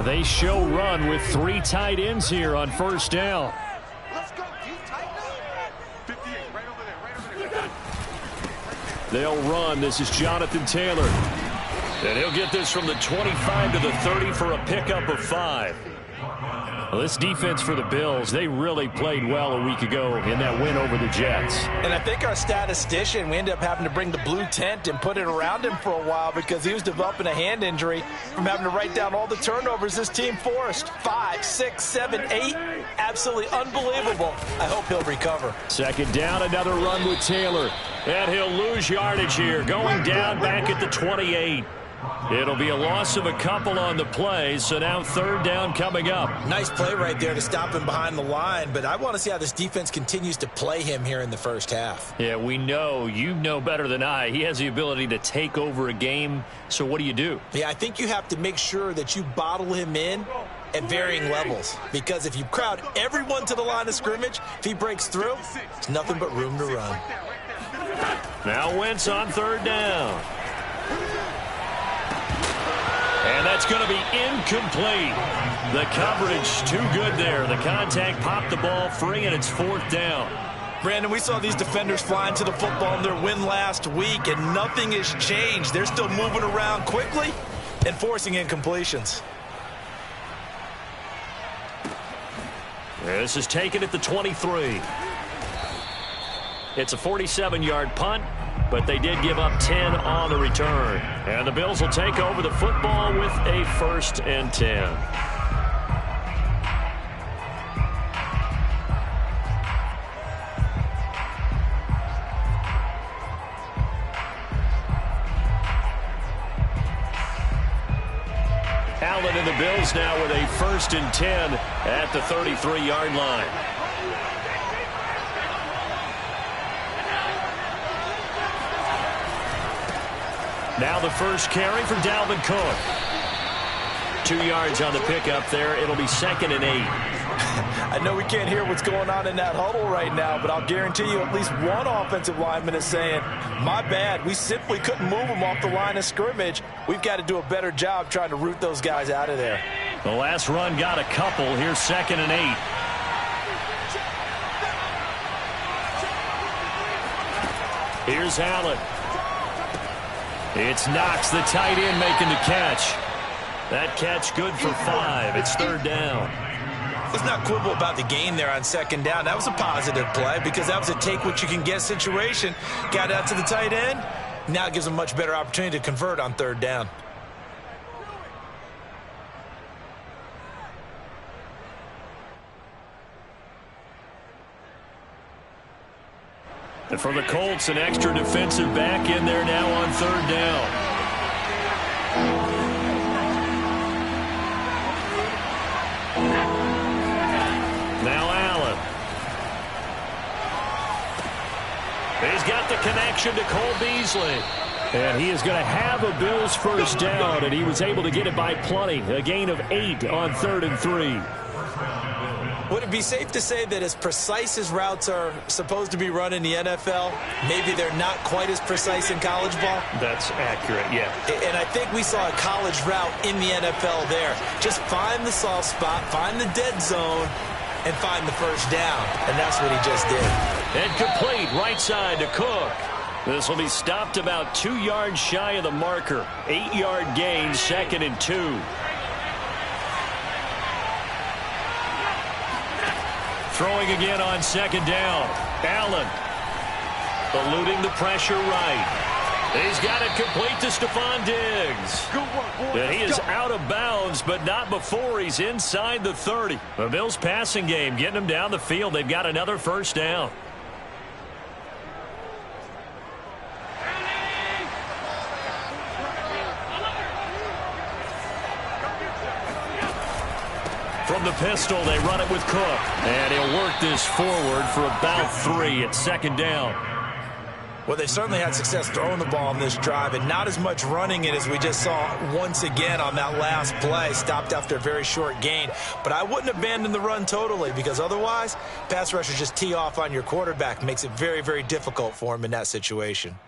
They show run with 3 tight ends here on first down. They'll run. This is Jonathan Taylor. And he'll get this from the 25 to the 30 for a pickup of 5. Well, this defense for the Bills, they really played well a week ago in that win over the Jets. And I think our statistician, we ended up having to bring the blue tent and put it around him for a while because he was developing a hand injury from having to write down all the turnovers this team forced. 5, 6, 7, 8. Absolutely unbelievable. I hope he'll recover. Second down, another run with Taylor. And he'll lose yardage here, going down back at the 28. It'll be a loss of a couple on the play, so now third down coming up. Nice play right there to stop him behind the line, but I want to see how this defense continues to play him here in the first half. Yeah, we know. You know better than I. He has the ability to take over a game, so what do? Yeah, I think you have to make sure that you bottle him in at varying levels, because if you crowd everyone to the line of scrimmage, if he breaks through, there's nothing but room to run. Now Wentz on third down. And that's going to be incomplete. The coverage too good there. The contact popped the ball free, and it's fourth down. Brandon, we saw these defenders flying to the football in their win last week, and nothing has changed. They're still moving around quickly and forcing incompletions. This is taken at the 23. It's a 47-yard punt, but they did give up 10 on the return. And the Bills will take over the football with a 1st and 10. Allen and the Bills now with a 1st and 10 at the 33-yard line. Now the first carry for Dalvin Cook. 2 yards on the pickup there. It'll be 2nd and 8. I know we can't hear what's going on in that huddle right now, but I'll guarantee you at least one offensive lineman is saying, my bad, we simply couldn't move them off the line of scrimmage. We've got to do a better job trying to root those guys out of there. The last run got a couple. Here's 2nd and 8. Here's Allen. It's Knox, the tight end, making the catch. That catch good for 5. It's third down. Let's not quibble about the gain there on 2nd down. That was a positive play because that was a take-what-you-can-get situation. Got out to the tight end. Now it gives them a much better opportunity to convert on 3rd down. And for the Colts, an extra defensive back in there now on 3rd down. Now Allen. He's got the connection to Cole Beasley. And he is going to have a Bills 1st down, and he was able to get it by plenty. A gain of 8 on 3rd and 3. Would it be safe to say that as precise as routes are supposed to be run in the NFL, maybe they're not quite as precise in college ball? That's accurate, yeah. And I think we saw a college route in the NFL there. Just find the soft spot, find the dead zone, and find the 1st down. And that's what he just did. And complete right side to Cook. This will be stopped about 2 yards shy of the marker. 8-yard gain, 2nd and 2. Throwing again on 2nd down. Allen eluding the pressure right. He's got it complete to Stephon Diggs. And he is out of bounds, but not before he's inside the 30. The Bills passing game getting them down the field. They've got another 1st down. From the pistol, they run it with Cook. And he'll work this forward for about 3 at 2nd down. Well, they certainly had success throwing the ball on this drive and not as much running it as we just saw once again on that last play. Stopped after a very short gain. But I wouldn't abandon the run totally because otherwise, pass rushers just tee off on your quarterback. Makes it very, very difficult for him in that situation.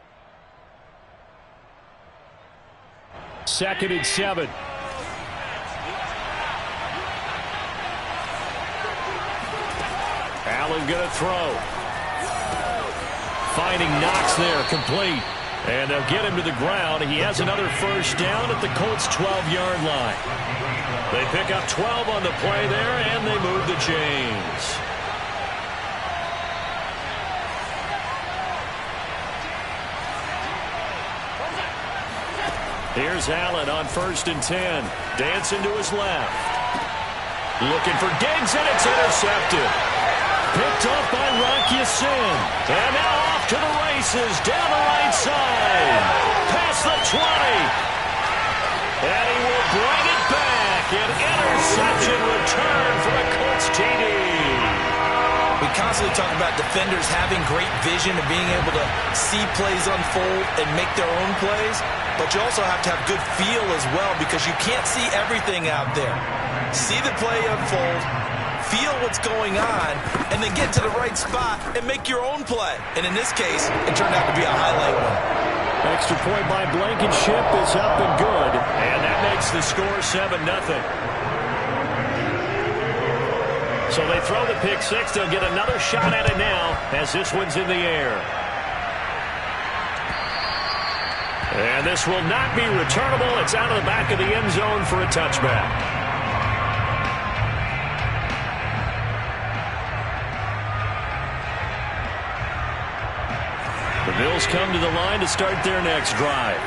2nd and 7. Allen going to throw. Finding Knox there, complete. And they'll get him to the ground. He has another first down at the Colts' 12-yard line. They pick up 12 on the play there, and they move the chains. Here's Allen on 1st and 10. Dancing to his left. Looking for Diggs, and it's intercepted. Picked up by Rocky Sin. And now off to the races down the right side. Past the 20. And he will bring it back. An interception return for a Colts TD. We constantly talk about defenders having great vision and being able to see plays unfold and make their own plays. But you also have to have good feel as well because you can't see everything out there. See the play unfold, feel what's going on, and then get to the right spot and make your own play. And in this case, it turned out to be a highlight one. Extra point by Blankenship is up and good. And that makes the score 7-0. So they throw the pick six. They'll get another shot at it now as this one's in the air. And this will not be returnable. It's out of the back of the end zone for a touchback. The Bills come to the line to start their next drive.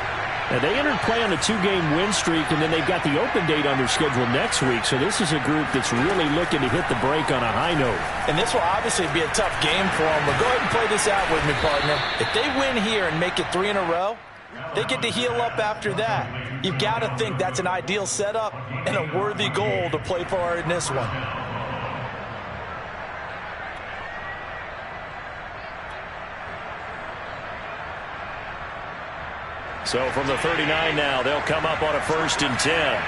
And they entered play on a 2-game win streak, and then they've got the open date on their schedule next week. So this is a group that's really looking to hit the break on a high note. And this will obviously be a tough game for them. But go ahead and play this out with me, partner. If they win here and make it 3 in a row, they get to heal up after that. You've got to think that's an ideal setup and a worthy goal to play for in this one. So from the 39 now, they'll come up on a 1st and 10.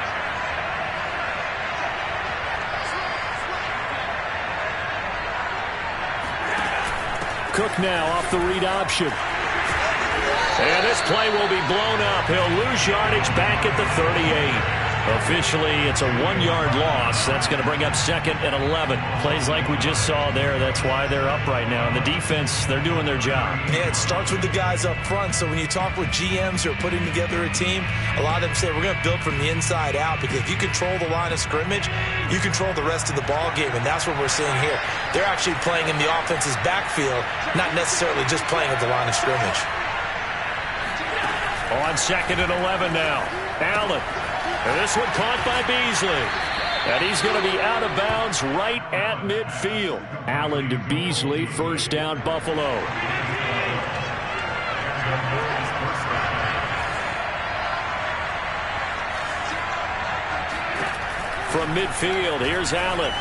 Cook now off the read option. And this play will be blown up. He'll lose yardage back at the 38. Officially, it's a 1-yard loss. That's going to bring up 2nd and 11. Plays like we just saw there. That's why they're up right now. And the defense, they're doing their job. Yeah, it starts with the guys up front. So when you talk with GMs who are putting together a team, a lot of them say we're going to build from the inside out, because if you control the line of scrimmage, you control the rest of the ball game. And that's what we're seeing here. They're actually playing in the offense's backfield, not necessarily just playing at the line of scrimmage. On 2nd and 11 now. Allen. And this one caught by Beasley. And he's going to be out of bounds right at midfield. Allen to Beasley, 1st down, Buffalo. From midfield, here's Allen.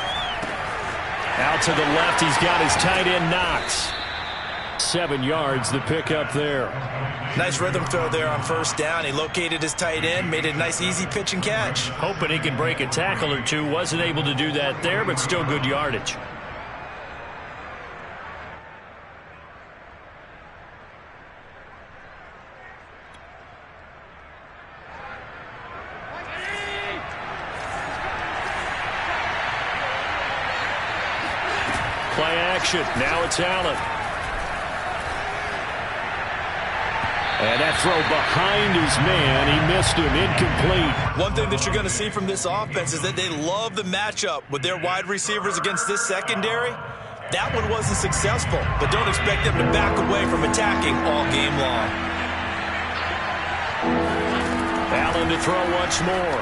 Out to the left, he's got his tight end Knox. 7 yards, the pickup there. Nice rhythm throw there on 1st down. He located his tight end, made it a nice easy pitch and catch. Hoping he can break a tackle or two. Wasn't able to do that there, but still good yardage. Play action. Now it's Allen. And that throw behind his man. He missed him. Incomplete. One thing that you're going to see from this offense is that they love the matchup with their wide receivers against this secondary. That one wasn't successful, but don't expect them to back away from attacking all game long. Allen to throw once more.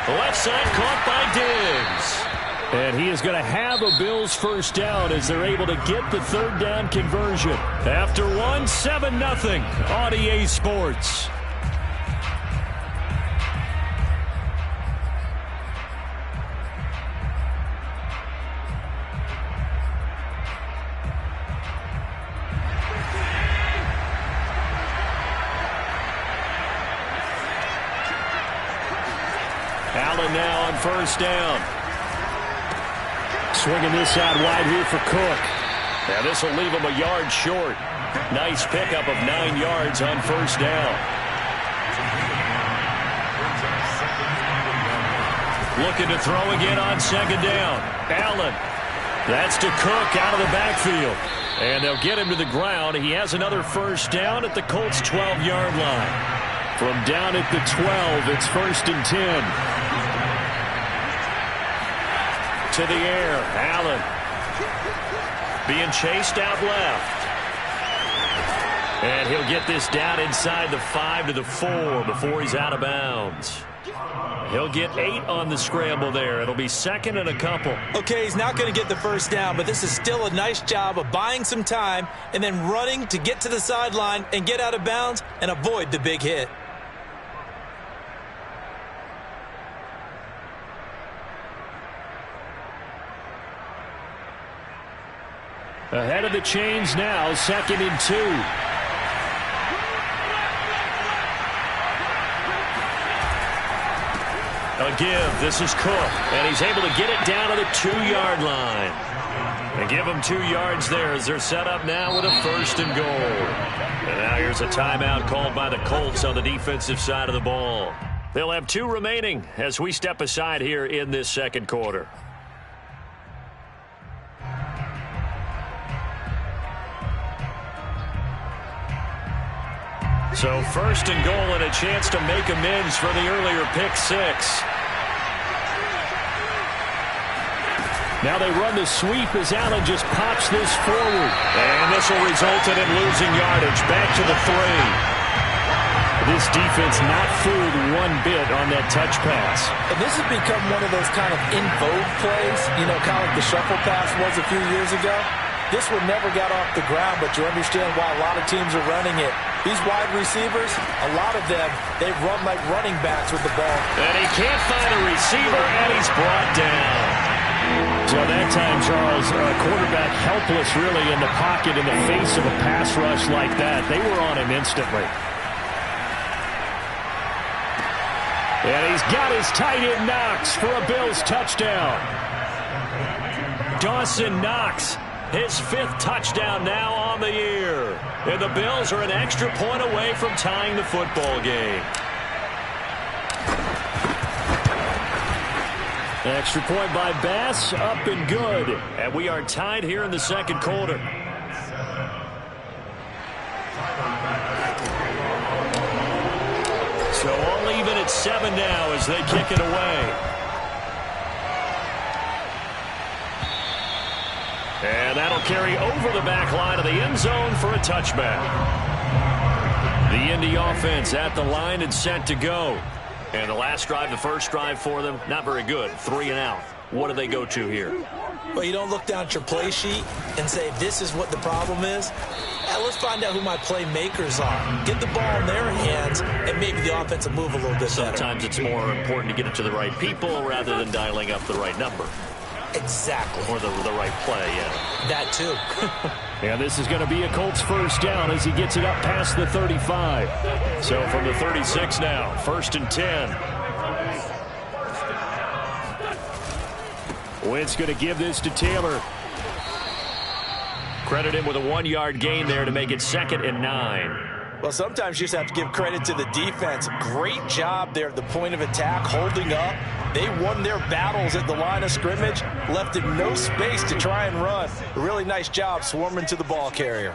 The left side caught by Diggs. And he is going to have a Bills 1st down as they're able to get the 3rd down conversion. After 7-0 on EA Sports. Allen now on 1st down. Swinging this out wide here for Cook. Now this will leave him a yard short. Nice pickup of 9 yards on 1st down. Looking to throw again on 2nd down. Allen. That's to Cook out of the backfield. And they'll get him to the ground. He has another first down at the Colts' 12-yard line. From down at the 12, it's 1st and 10. To the air, Allen. Being chased out left. And he'll get this down inside the 5 to the 4 before he's out of bounds. He'll get 8 on the scramble there. It'll be 2nd and a couple. Okay, he's not going to get the first down, but this is still a nice job of buying some time and then running to get to the sideline and get out of bounds and avoid the big hit. Ahead of the chains now, 2nd and 2. A give. This is Cook, and he's able to get it down to the 2-yard line. And give them 2 yards there as they're set up now with a 1st and goal. And now here's a timeout called by the Colts on the defensive side of the ball. They'll have 2 remaining as we step aside here in this second quarter. So 1st and goal and a chance to make amends for the earlier pick 6. Now they run the sweep as Allen just pops this forward. And this will result in him losing yardage. Back to the 3. This defense not fooled one bit on that touch pass. And this has become one of those kind of in vogue plays, you know, kind of like the shuffle pass was a few years ago. This one never got off the ground, but you understand why a lot of teams are running it. These wide receivers, a lot of them, they run like running backs with the ball. And he can't find a receiver, and he's brought down. So that time, Charles, quarterback helpless really in the pocket in the face of a pass rush like that. They were on him instantly. And he's got his tight end Knox for a Bills touchdown. Dawson Knox. His 5th touchdown now on the year. And the Bills are an extra point away from tying the football game. Extra point by Bass, up and good. And we are tied here in the second quarter. So all even at 7 now as they kick it away. And that'll carry over the back line of the end zone for a touchback. The Indy offense at the line and set to go. And the last drive, the first drive for them, not very good. 3 and out. What do they go to here? Well, you don't look down at your play sheet and say, this is what the problem is. Let's find out who my playmakers are. Get the ball in their hands, and maybe the offense will move a little bit better. Sometimes it's more important to get it to the right people rather than dialing up the right number. Exactly. Or the right play, yeah. That too. And this is going to be a Colts first down as he gets it up past the 35. So from the 36 now, 1st and 10. Wentz going to give this to Taylor. Credit him with a 1-yard gain there to make it 2nd and 9. Well, sometimes you just have to give credit to the defense. Great job there at the point of attack, holding up. They won their battles at the line of scrimmage, left him no space to try and run. A really nice job swarming to the ball carrier.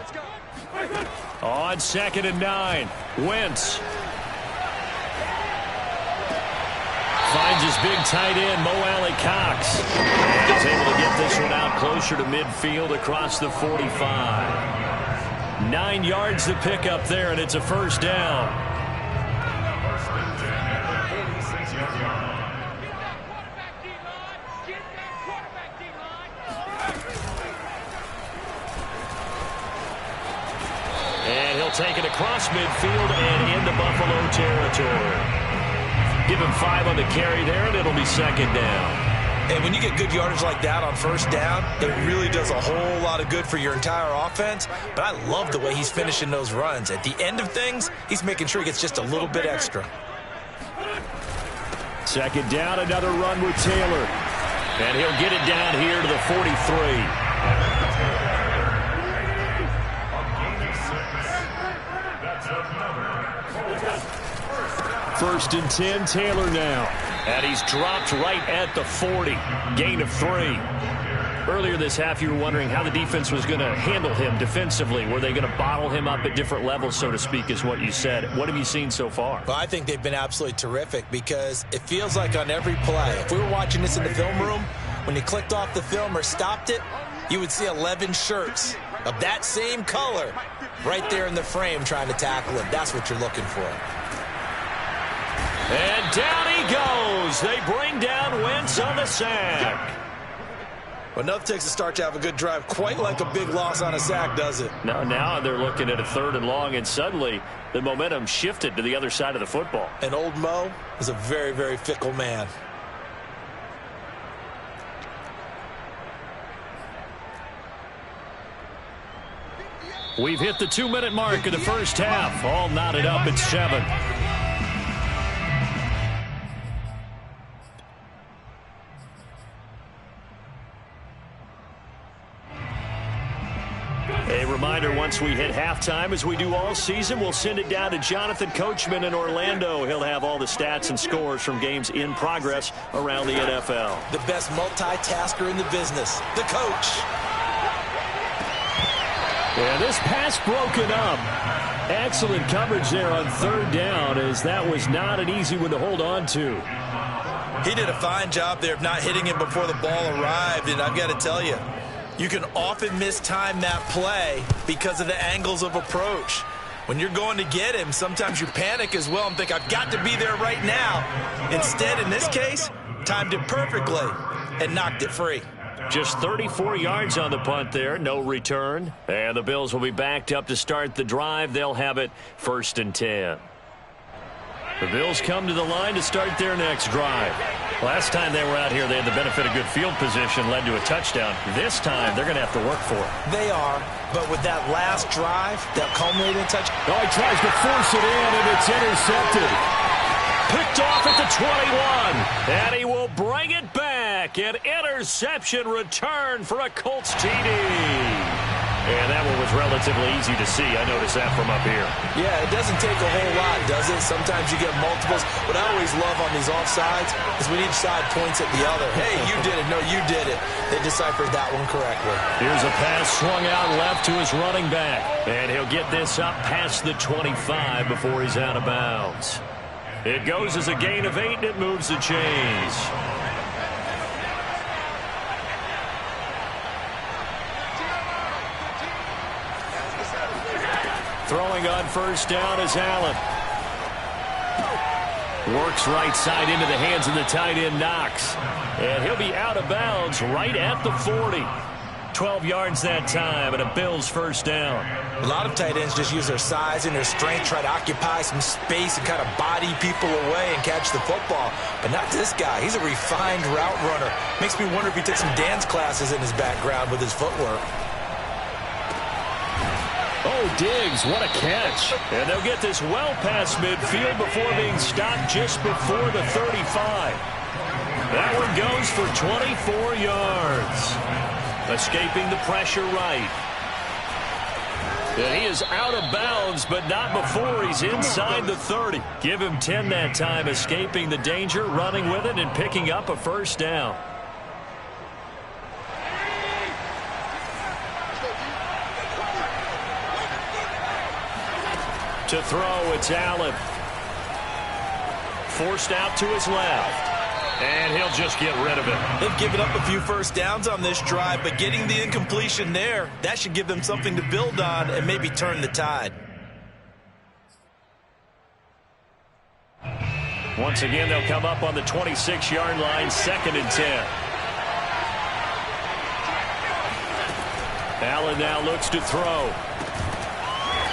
On 2nd and 9, Wentz. Finds his big tight end, Mo Alley Cox. And he's able to get this one out closer to midfield across the 45. 9 yards to pick up there, and it's a first down. And he'll take it across midfield and into Buffalo territory. Give him 5 on the carry there, and it'll be 2nd down. And when you get good yardage like that on first down, it really does a whole lot of good for your entire offense. But I love the way he's finishing those runs. At the end of things, he's making sure he gets just a little bit extra. 2nd down, another run with Taylor. And he'll get it down here to the 43. 1st and 10, Taylor now. And he's dropped right at the 40. Gain of 3. Earlier this half, you were wondering how the defense was going to handle him defensively. Were they going to bottle him up at different levels, so to speak, is what you said. What have you seen so far? Well, I think they've been absolutely terrific because it feels like on every play, if we were watching this in the film room, when you clicked off the film or stopped it, you would see 11 shirts of that same color right there in the frame trying to tackle him. That's what you're looking for. And down he goes. They bring down Wentz on the sack. Well, nothing takes a start to have a good drive quite like a big loss on a sack, does it? Now they're looking at a 3rd and long, and suddenly the momentum shifted to the other side of the football. And old Mo is a very, very fickle man. We've hit the 2-minute mark of the first half. All knotted up at 7. A reminder, once we hit halftime, as we do all season, we'll send it down to Jonathan Coachman in Orlando. He'll have all the stats and scores from games in progress around the NFL. The best multitasker in the business, the coach. Yeah, this pass broken up. Excellent coverage there on 3rd down, as that was not an easy one to hold on to. He did a fine job there of not hitting him before the ball arrived, and I've got to tell you, you can often mistime that play because of the angles of approach. When you're going to get him, sometimes you panic as well and think, I've got to be there right now. Instead, in this case, timed it perfectly and knocked it free. Just 34 yards on the punt there, no return. And the Bills will be backed up to start the drive. They'll have it 1st and 10. The Bills come to the line to start their next drive. Last time they were out here, they had the benefit of good field position, led to a touchdown. This time, they're going to have to work for it. They are, but with that last drive, that culminating touch. Oh, he tries to force it in, and it's intercepted. Picked off at the 21, and he will bring it back. An interception return for a Colts TD. And that one was relatively easy to see. I noticed that from up here. Yeah, it doesn't take a whole lot, does it? Sometimes you get multiples. What I always love on these offsides is when each side points at the other. Hey, you did it. No, you did it. They deciphered that one correctly. Here's a pass swung out left to his running back. And he'll get this up past the 25 before he's out of bounds. It goes as a gain of 8, and it moves the chains. Throwing on 1st down is Allen. Works right side into the hands of the tight end, Knox. And he'll be out of bounds right at the 40. 12 yards that time, and a Bills 1st down. A lot of tight ends just use their size and their strength, try to occupy some space and kind of body people away and catch the football. But not this guy. He's a refined route runner. Makes me wonder if he took some dance classes in his background with his footwork. Oh, Diggs, what a catch. And they'll get this well past midfield before being stopped just before the 35. That one goes for 24 yards. Escaping the pressure right. And he is out of bounds, but not before he's inside the 30. Give him 10 that time, escaping the danger, running with it, and picking up a 1st down. To throw, it's Allen. Forced out to his left. And he'll just get rid of it. They've given up a few 1st downs on this drive, but getting the incompletion there, that should give them something to build on and maybe turn the tide. Once again, they'll come up on the 26-yard line, 2nd and 10. Allen now looks to throw.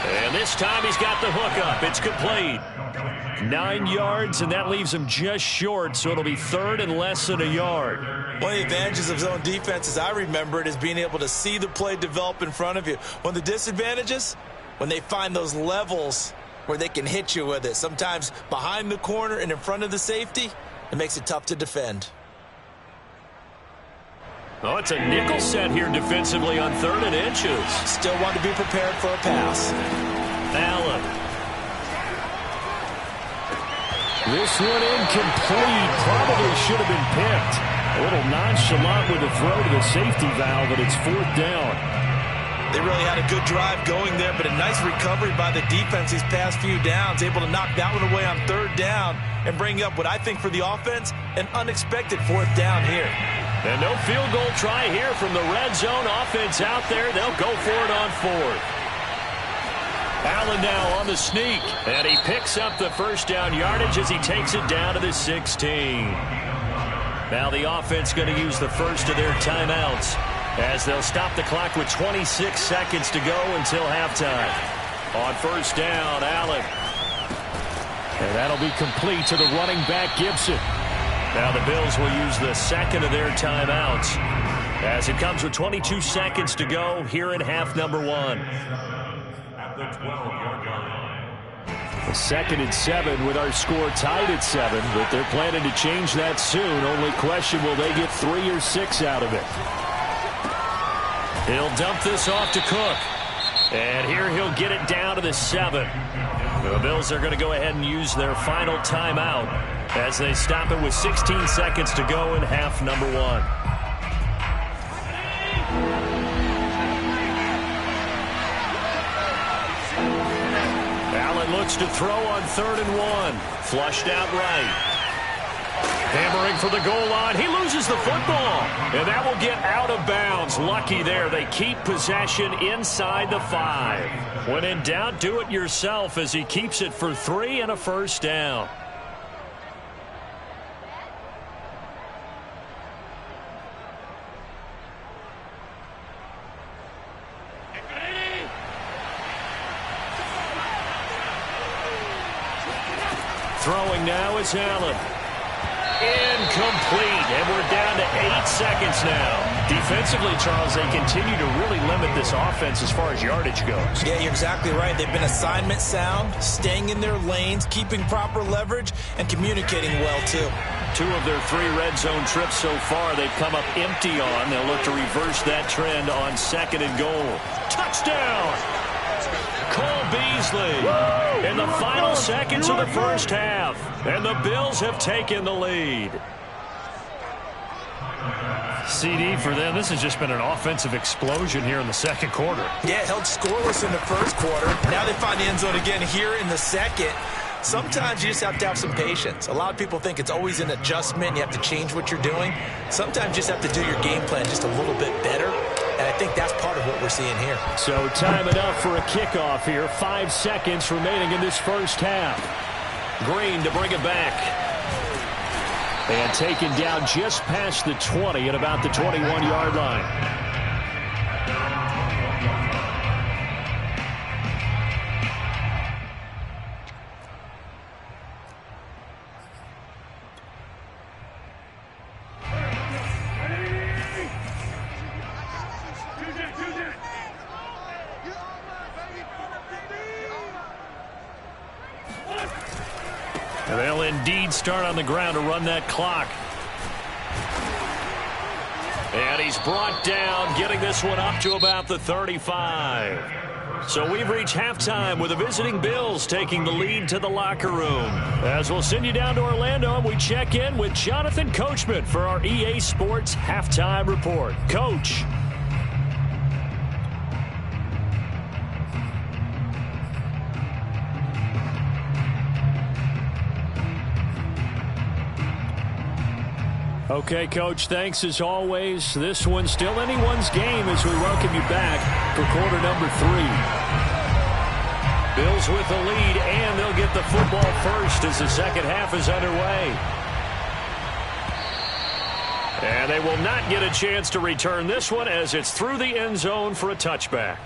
And this time he's got the hook up. It's complete. 9 yards, and that leaves him just short, so it'll be 3rd and less than a yard. One of the advantages of zone defense, as I remember it, is being able to see the play develop in front of you. One of the disadvantages, when they find those levels where they can hit you with it, sometimes behind the corner and in front of the safety, it makes it tough to defend. Oh, it's a nickel set here defensively on 3rd and inches. Still want to be prepared for a pass. Allen. This one incomplete. Probably should have been picked. A little nonchalant with the throw to the safety valve, and it's 4th down. They really had a good drive going there, but a nice recovery by the defense these past few downs, able to knock that one away on 3rd down and bring up what I think for the offense, an unexpected 4th down here. And no field goal try here from the red zone offense out there. They'll go for it on 4th. Allen now on the sneak, and he picks up the 1st down yardage as he takes it down to the 16. Now the offense going to use the first of their timeouts as they'll stop the clock with 26 seconds to go until halftime. On 1st down, Allen. And that'll be complete to the running back, Gibson. Now the Bills will use the 2nd of their timeouts as it comes with 22 seconds to go here in half number 1. At the 12-yard line. 2nd and 7 with our score tied at 7, but they're planning to change that soon. Only question, will they get 3 or 6 out of it? He'll dump this off to Cook. And here he'll get it down to the 7. The Bills are going to go ahead and use their final timeout as they stop it with 16 seconds to go in half number 1. Allen looks to throw on 3rd and 1. Flushed out right. Hammering for the goal line. He loses the football. And that will get out of bounds. Lucky there. They keep possession inside the 5. When in doubt, do it yourself as he keeps it for 3 and a 1st down. Throwing now is Allen. Incomplete, and we're down to 8 seconds now. Defensively, Charles, they continue to really limit this offense as far as yardage goes. Yeah, you're exactly right. They've been assignment sound, staying in their lanes, keeping proper leverage, and communicating well, too. 2 of their 3 red zone trips so far they've come up empty on. They'll look to reverse that trend on 2nd and goal. Touchdown! Cole Beasley in the final seconds of the 1st half. And the Bills have taken the lead. CD for them. This has just been an offensive explosion here in the 2nd quarter. Yeah, held scoreless in the 1st quarter. Now they find the end zone again here in the 2nd. Sometimes you just have to have some patience. A lot of people think it's always an adjustment. You have to change what you're doing. Sometimes you just have to do your game plan just a little bit better. And I think that's part of what we're seeing here. So time enough for a kickoff here. 5 seconds remaining in this 1st half. Green to bring it back. And taken down just past the 20 at about the 21-yard line. And they'll indeed start on the ground to run that clock. And he's brought down, getting this one up to about the 35. So we've reached halftime with the visiting Bills taking the lead to the locker room. As we'll send you down to Orlando, and we check in with Jonathan Coachman for our EA Sports Halftime Report. Coach. Okay, Coach, thanks as always. This one's still anyone's game as we welcome you back for quarter number 3. Bills with the lead, and they'll get the football first as the 2nd half is underway. And they will not get a chance to return this one as it's through the end zone for a touchback.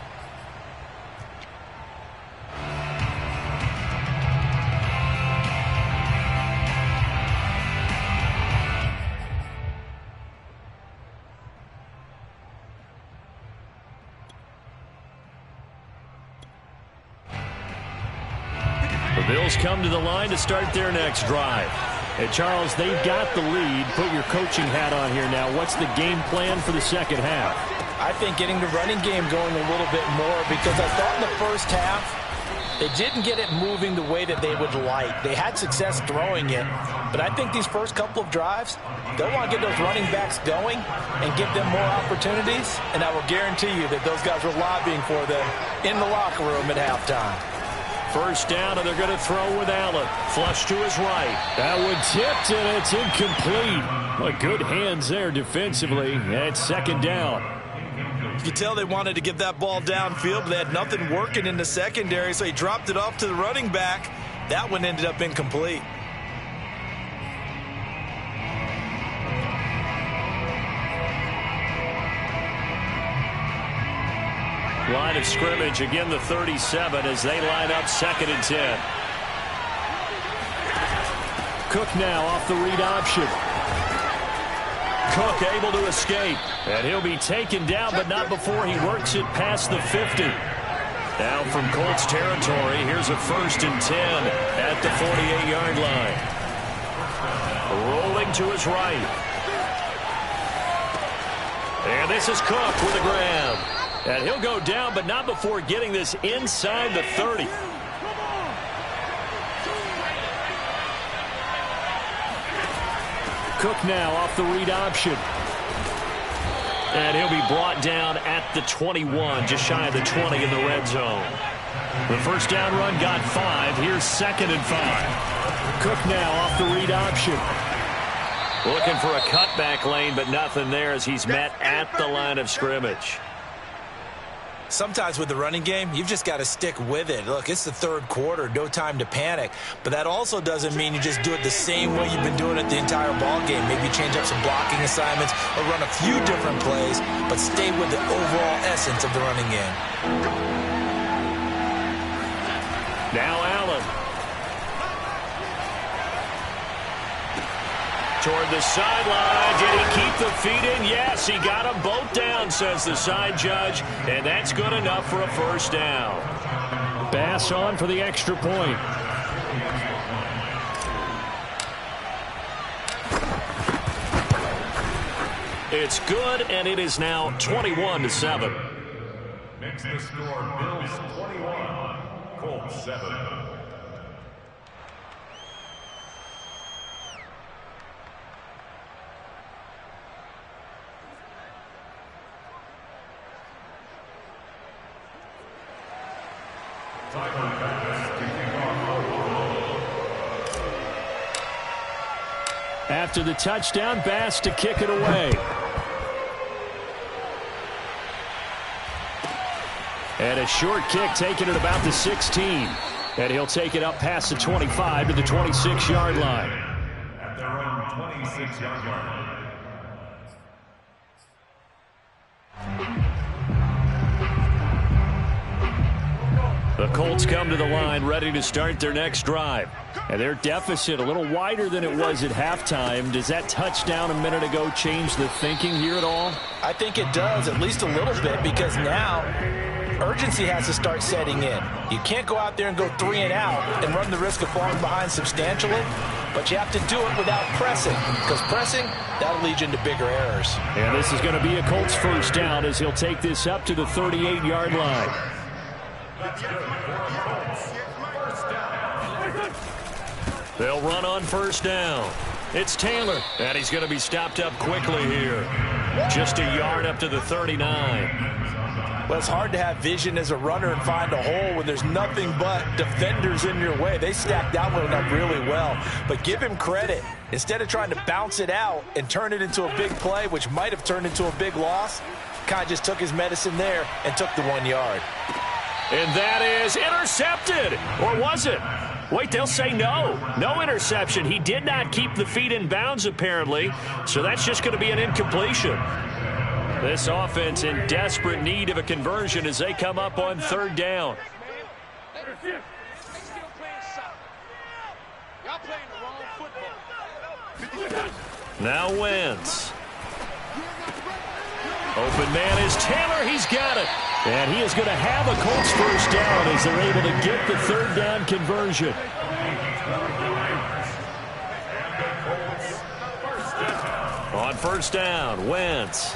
Bills come to the line to start their next drive. And Charles, they've got the lead. Put your coaching hat on here now. What's the game plan for the 2nd half? I think getting the running game going a little bit more, because I thought in the 1st half They didn't get it moving the way that they would like. They had success throwing it, but I think these first couple of drives, they'll want to get those running backs going and give them more opportunities, and I will guarantee you that those guys were lobbying for them in the locker room at halftime. First down, and they're going to throw with Allen. Flush to his right. That one tipped, and it's incomplete. Well, good hands there defensively. And it's second down. You could tell they wanted to get that ball downfield, but they had nothing working in the secondary, so he dropped it off to the running back. That one ended up incomplete. Line of scrimmage, again the 37 as they line up 2nd and 10. Cook now off the read option. Cook able to escape, and he'll be taken down, but not before he works it past the 50. Now from Colts territory, here's a 1st and 10 at the 48-yard line. Rolling to his right. And this is Cook with a grab. And he'll go down, but not before getting this inside the 30. Cook now off the read option. And he'll be brought down at the 21, just shy of the 20 in the red zone. The first down run got 5. Here's 2nd and 5. Cook now off the read option. Looking for a cutback lane, but nothing there as he's met at the line of scrimmage. Sometimes with the running game, you've just got to stick with it. Look, it's the 3rd quarter, no time to panic. But that also doesn't mean you just do it the same way you've been doing it the entire ball game. Maybe change up some blocking assignments or run a few different plays, but stay with the overall essence of the running game. Now Allen. Toward the sideline. Did he keep the feet in? Yes, he got them both down, says the side judge. And that's good enough for a first down. Bass on for the extra point. It's good, and it is now 21-7. Makes the score Bills 21, Colts 7. After the touchdown, Bass to kick it away. And a short kick taken at about the 16. And he'll take it up past the 25 to the 26-yard line. At their own 26-yard line. The Colts come to the line ready to start their next drive. And their deficit a little wider than it was at halftime. Does that touchdown a minute ago change the thinking here at all? I think it does, at least a little bit, because now urgency has to start setting in. You can't go out there and go 3 and out and run the risk of falling behind substantially, but you have to do it without pressing, because pressing, that'll lead you into bigger errors. And this is going to be a Colts first down as he'll take this up to the 38-yard line. They'll run on first down. It's Taylor, and he's going to be stopped up quickly here. Just a yard up to the 39. Well, it's hard to have vision as a runner and find a hole when there's nothing but defenders in your way. They stacked that one up really well. But give him credit. Instead of trying to bounce it out and turn it into a big play, which might have turned into a big loss, kind of just took his medicine there and took the 1 yard. And that is intercepted. Or was it? Wait, they'll say no. No interception. He did not keep the feet in bounds, apparently. So that's just going to be an incompletion. This offense in desperate need of a conversion as they come up on third down. Now Wentz. Open man is Taylor. He's got it. And he is going to have a Colts first down as they're able to get the third down conversion. On first down, Wentz.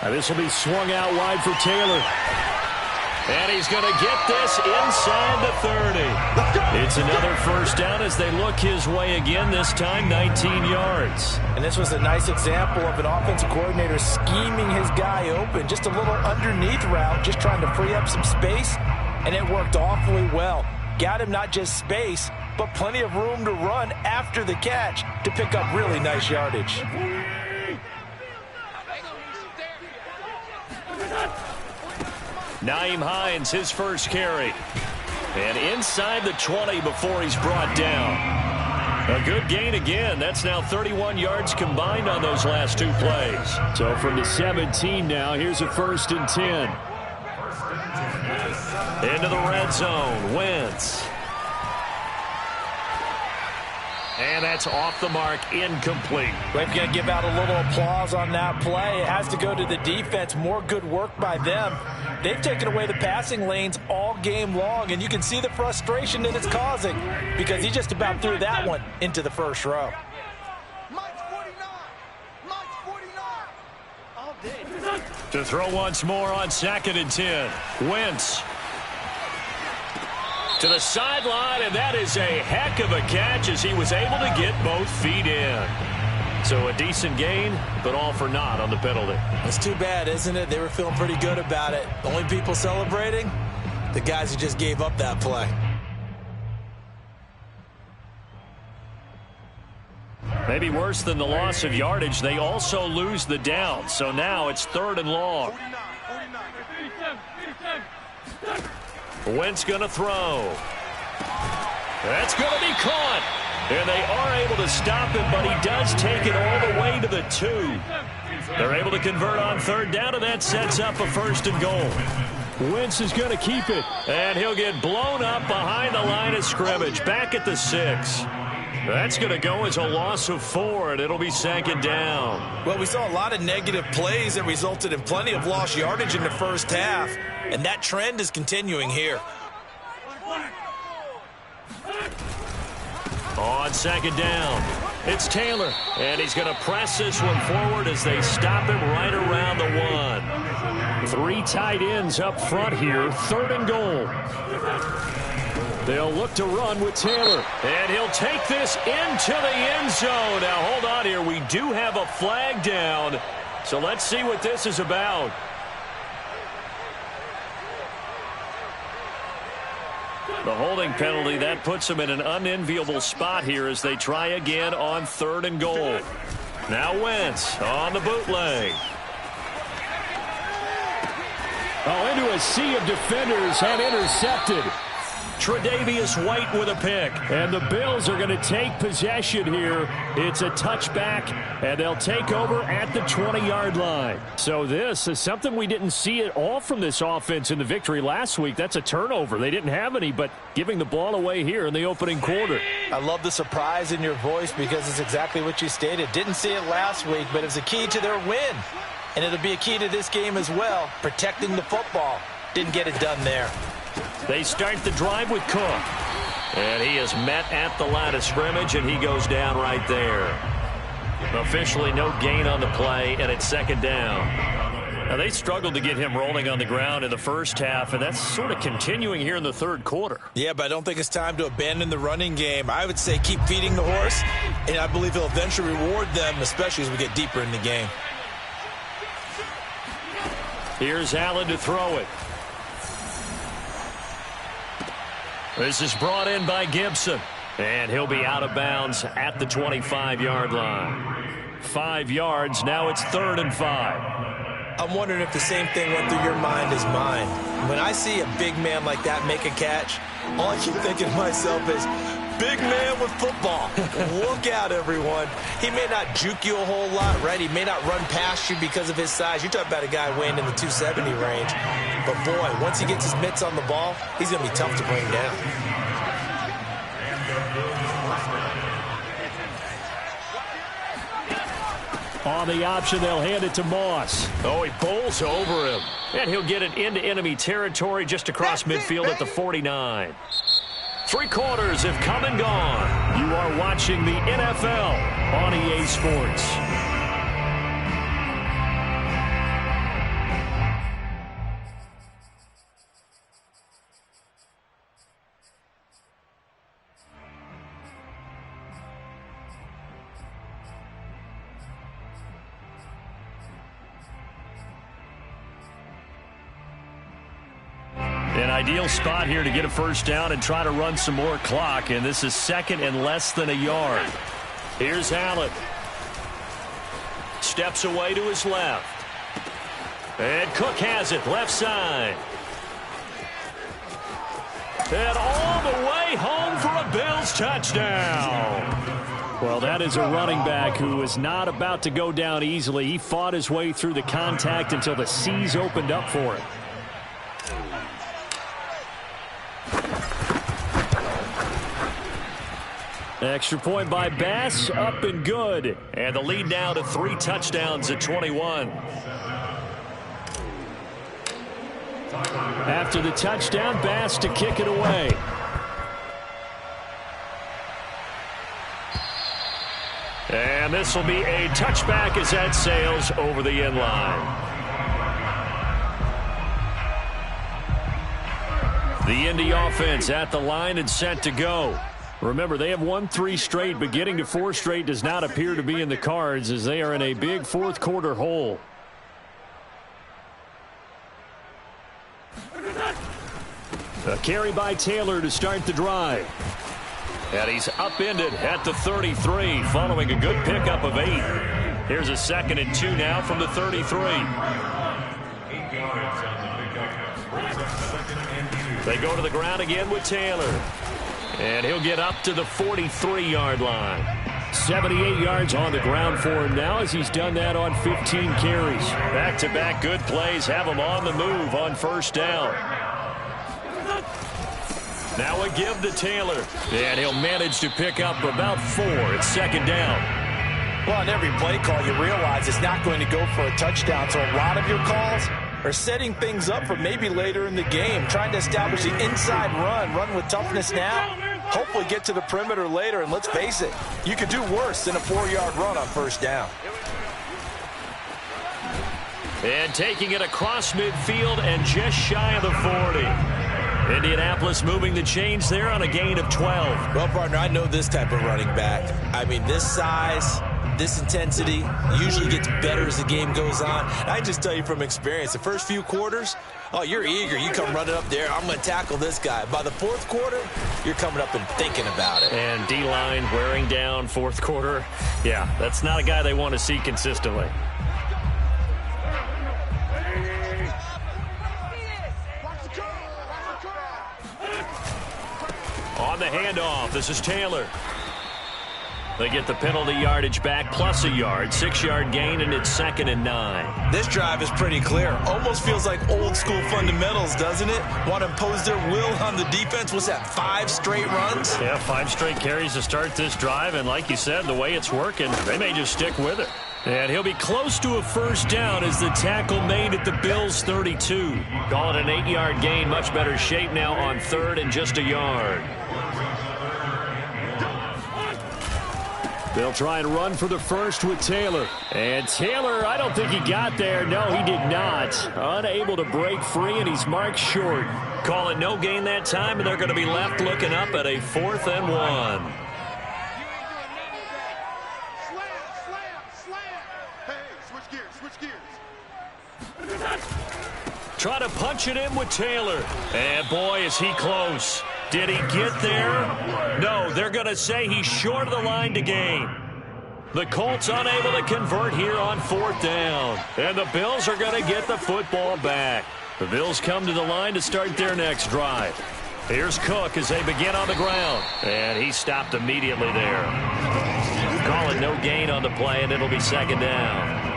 Now this will be swung out wide for Taylor. And he's going to get this inside the 30. It's another first down as they look his way again, this time 19 yards. And this was a nice example of an offensive coordinator scheming his guy open. Just a little underneath route, just trying to free up some space, and it worked awfully well. Got him not just space, but plenty of room to run after the catch to pick up really nice yardage. Nyheim Hines, his first carry. And inside the 20 before he's brought down. A good gain again. That's now 31 yards combined on those last two plays. So from the 17 now, here's a 1st and 10. Into the red zone, Wentz. And that's off the mark, incomplete. We're going to give out a little applause on that play. It has to go to the defense. More good work by them. They've taken away the passing lanes all game long, and you can see the frustration that it's causing because he just about threw that one into the first row. To throw once more on 2nd and 10. Wentz. To the sideline, and that is a heck of a catch as he was able to get both feet in. So a decent gain, but all for naught on the penalty. It's too bad, isn't it? They were feeling pretty good about it. The only people celebrating, the guys who just gave up that play. Maybe worse than the loss of yardage, they also lose the down. So now it's 3rd and long. Wentz going to throw. That's going to be caught. And they are able to stop him, but he does take it all the way to the 2. They're able to convert on 3rd down, and that sets up a 1st and goal. Wentz is going to keep it. And he'll get blown up behind the line of scrimmage, back at the 6. That's going to go as a loss of 4, and it'll be 2nd down. Well, we saw a lot of negative plays that resulted in plenty of lost yardage in the first half, and that trend is continuing here. On 2nd down, it's Taylor, and he's going to press this one forward as they stop him right around the 1. 3 tight ends up front here, 3rd and goal. They'll look to run with Taylor, and he'll take this into the end zone. Now, hold on here. We do have a flag down, so let's see what this is about. The holding penalty, that puts them in an unenviable spot here as they try again on 3rd and goal. Now Wentz on the bootleg. Oh, into a sea of defenders and intercepted. Tre'Davious White with a pick. And the Bills are going to take possession here. It's a touchback, and they'll take over at the 20-yard line. So this is something we didn't see at all from this offense in the victory last week. That's a turnover. They didn't have any, but giving the ball away here in the opening quarter. I love the surprise in your voice because it's exactly what you stated. Didn't see it last week, but it was a key to their win. And it'll be a key to this game as well, protecting the football. Didn't get it done there. They start the drive with Cook. And he is met at the line of scrimmage, and he goes down right there. Officially no gain on the play, and it's 2nd down. Now, they struggled to get him rolling on the ground in the first half, and that's sort of continuing here in the 3rd quarter. Yeah, but I don't think it's time to abandon the running game. I would say keep feeding the horse, and I believe he'll eventually reward them, especially as we get deeper in the game. Here's Allen to throw it. This is brought in by Gibson. And he'll be out of bounds at the 25-yard line. 5 yards, now it's 3rd and 5. I'm wondering if the same thing went through your mind as mine. When I see a big man like that make a catch, all I keep thinking to myself is, big man with football. Look out, everyone. He may not juke you a whole lot, right? He may not run past you because of his size. You're talking about a guy weighing in the 270 range. But, boy, once he gets his mitts on the ball, he's going to be tough to bring down. On the option, they'll hand it to Moss. Oh, he bowls over him. And he'll get it into enemy territory just across midfield at the 49. 3 quarters have come and gone. You are watching the NFL on EA Sports. An ideal spot here to get a first down and try to run some more clock, and this is second and less than a yard. Here's Allen. Steps away to his left. And Cook has it, left side. And all the way home for a Bills touchdown. Well, that is a running back who is not about to go down easily. He fought his way through the contact until the seas opened up for him. Extra point by Bass, up and good. And the lead now to 3 touchdowns at 21. After the touchdown, Bass to kick it away. And this will be a touchback as that sails over the end line. The Indy offense at the line and set to go. Remember, they have won 3 straight, but getting to 4 straight does not appear to be in the cards as they are in a big fourth quarter hole. A carry by Taylor to start the drive. And he's upended at the 33 following a good pickup of 8. Here's a 2nd and 2 now from the 33. They go to the ground again with Taylor. And he'll get up to the 43-yard line. 78 yards on the ground for him now as he's done that on 15 carries. Back-to-back good plays have him on the move on first down. Now a give to Taylor. And he'll manage to pick up about 4 at second down. Well, on every play call, you realize it's not going to go for a touchdown. So a lot of your calls are setting things up for maybe later in the game, trying to establish the inside run with toughness now, hopefully get to the perimeter later, and let's face it, you could do worse than a 4-yard run on first down. And taking it across midfield and just shy of the 40. Indianapolis moving the chains there on a gain of 12. Well, partner, I know this type of running back. I mean, this size, this intensity usually gets better as the game goes on. I just tell you from experience, the first few quarters, oh, you're eager. You come running up there, I'm going to tackle this guy. By the fourth quarter, you're coming up and thinking about it. And D-line wearing down fourth quarter. Yeah, that's not a guy they want to see consistently. On the handoff, this is Taylor. They get the penalty yardage back plus a yard. 6-yard gain, and it's 2nd and 9. This drive is pretty clear. Almost feels like old school fundamentals, doesn't it? Want to impose their will on the defense. What's that, 5 straight runs? Yeah, 5 straight carries to start this drive. And like you said, the way it's working, they may just stick with it. And he'll be close to a first down as the tackle made at the Bills' 32. Call it an 8-yard gain. Much better shape now on 3rd and just a yard. They'll try and run for the first with Taylor. And Taylor, I don't think he got there. No, he did not. Unable to break free, and he's marked short. Call it no gain that time, and they're going to be left looking up at a 4th and 1. Try to punch it in with Taylor. And boy, is he close. Did he get there? No, they're going to say he's short of the line to gain. The Colts unable to convert here on 4th down. And the Bills are going to get the football back. The Bills come to the line to start their next drive. Here's Cook as they begin on the ground. And he stopped immediately there. Call it no gain on the play, and it'll be 2nd down.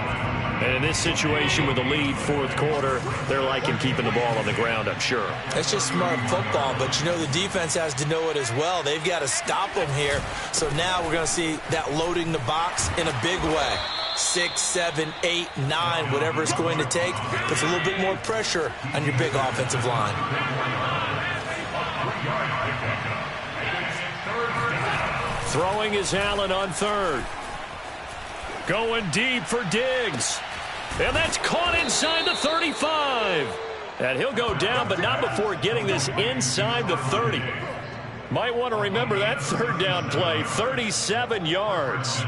And in this situation with the lead, fourth quarter, they're liking keeping the ball on the ground, I'm sure. That's just smart football, but you know the defense has to know it as well. They've got to stop them here. So now we're going to see that loading the box in a big way. 6, 7, 8, 9, whatever it's going to take. Puts a little bit more pressure on your big offensive line. Throwing is Allen on 3rd. Going deep for Diggs. And that's caught inside the 35. And he'll go down, but not before getting this inside the 30. Might want to remember that 3rd down play, 37 yards.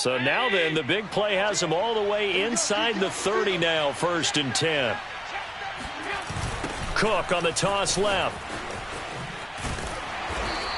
So now then, the big play has them all the way inside the 30 now, 1st and 10. Cook on the toss left.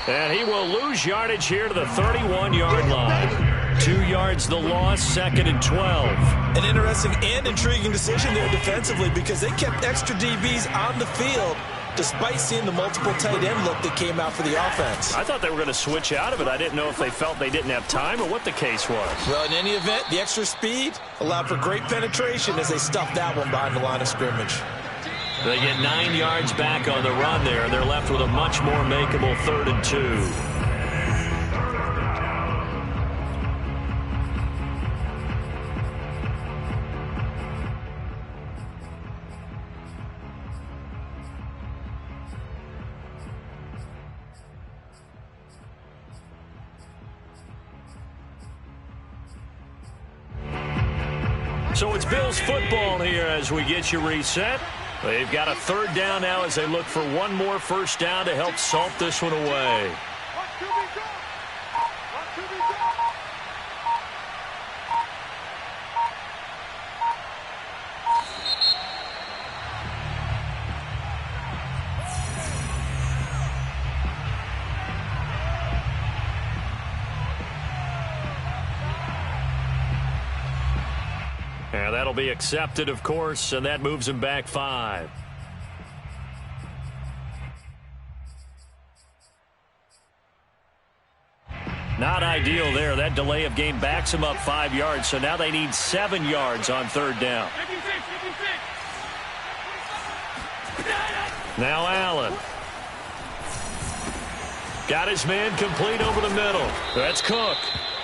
And he will lose yardage here to the 31-yard line. 2 yards the loss, 2nd and 12. An interesting and intriguing decision there defensively because they kept extra DBs on the field despite seeing the multiple tight end look that came out for the offense. I thought they were going to switch out of it. I didn't know if they felt they didn't have time or what the case was. Well, in any event, the extra speed allowed for great penetration as they stuffed that one behind the line of scrimmage. They get 9 yards back on the run there, and they're left with a much more makeable 3rd and 2. So it's Bills football here as we get you reset. They've got a 3rd down now as they look for one more 1st down to help salt this one away. And that'll be accepted, of course, and that moves him back 5. Not ideal there. That delay of game backs him up 5 yards, so now they need 7 yards on 3rd down. Now Allen. Got his man complete over the middle. That's Cook.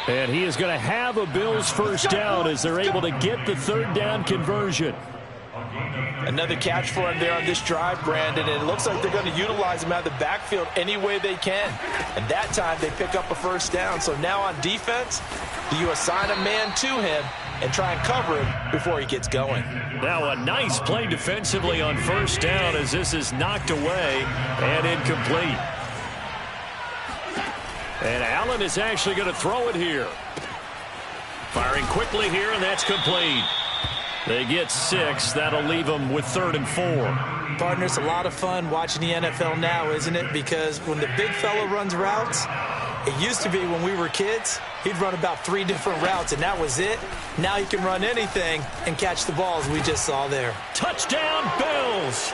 And he is going to have a Bills 1st down as they're able to get the 3rd down conversion. Another catch for him there on this drive, Brandon, and it looks like they're going to utilize him out of the backfield any way they can. And that time they pick up a 1st down. So now on defense, do you assign a man to him and try and cover him before he gets going? Now a nice play defensively on 1st down as this is knocked away and incomplete. And Allen is actually going to throw it here. Firing quickly here, and that's complete. They get 6. That'll leave them with 3rd and 4. Partner, it's a lot of fun watching the NFL now, isn't it? Because when the big fella runs routes, it used to be when we were kids, he'd run about 3 different routes, and that was it. Now he can run anything and catch the balls we just saw there. Touchdown, Bills!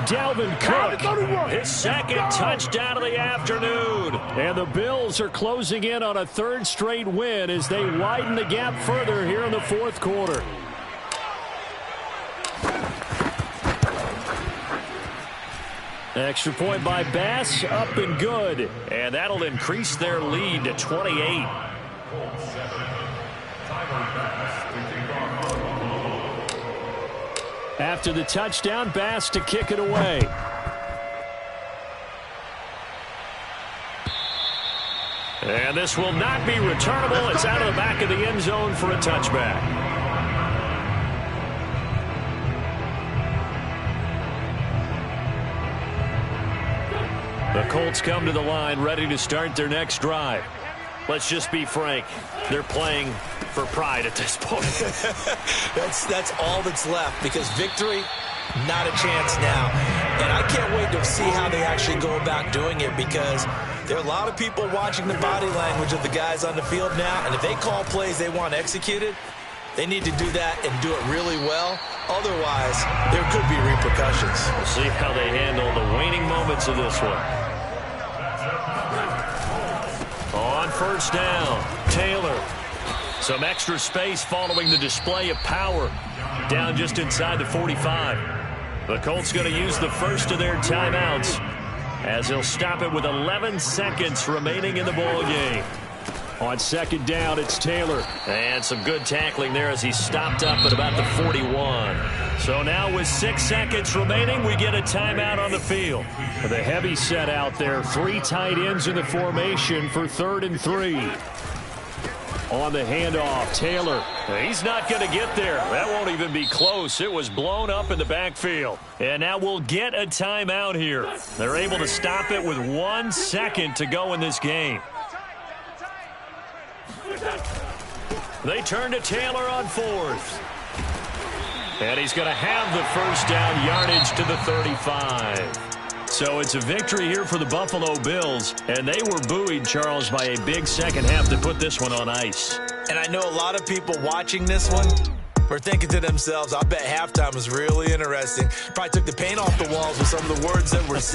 Dalvin Cook, his 2nd touchdown of the afternoon. And the Bills are closing in on a 3rd straight win as they widen the gap further here in the 4th quarter. Extra point by Bass, up and good. And that'll increase their lead to 28. After the touchdown, Bass to kick it away. And this will not be returnable. It's out of the back of the end zone for a touchback. The Colts come to the line, ready to start their next drive. Let's just be frank. They're playing for pride at this point. That's all that's left because victory, not a chance now. And I can't wait to see how they actually go about doing it because there are a lot of people watching the body language of the guys on the field now. And if they call plays they want executed, they need to do that and do it really well. Otherwise, there could be repercussions. We'll see how they handle the waning moments of this one. On 1st down, Taylor. Some extra space following the display of power. Down just inside the 45. The Colts going to use the first of their timeouts as they'll stop it with 11 seconds remaining in the ball game. On 2nd down, it's Taylor. And some good tackling there as he stopped up at about the 41. So now with 6 seconds remaining, we get a timeout on the field. The heavy set out there. 3 tight ends in the formation for 3rd and 3. On the handoff, Taylor. He's not going to get there. That won't even be close. It was blown up in the backfield. And now we'll get a timeout here. They're able to stop it with 1 second to go in this game. They turn to Taylor on 4th. And he's going to have the first down, yardage to the 35. So it's a victory here for the Buffalo Bills, and they were buoyed, Charles, by a big second half to put this one on ice. And I know a lot of people watching this one were thinking to themselves, I bet halftime was really interesting. Probably took the paint off the walls with some of the words that were said.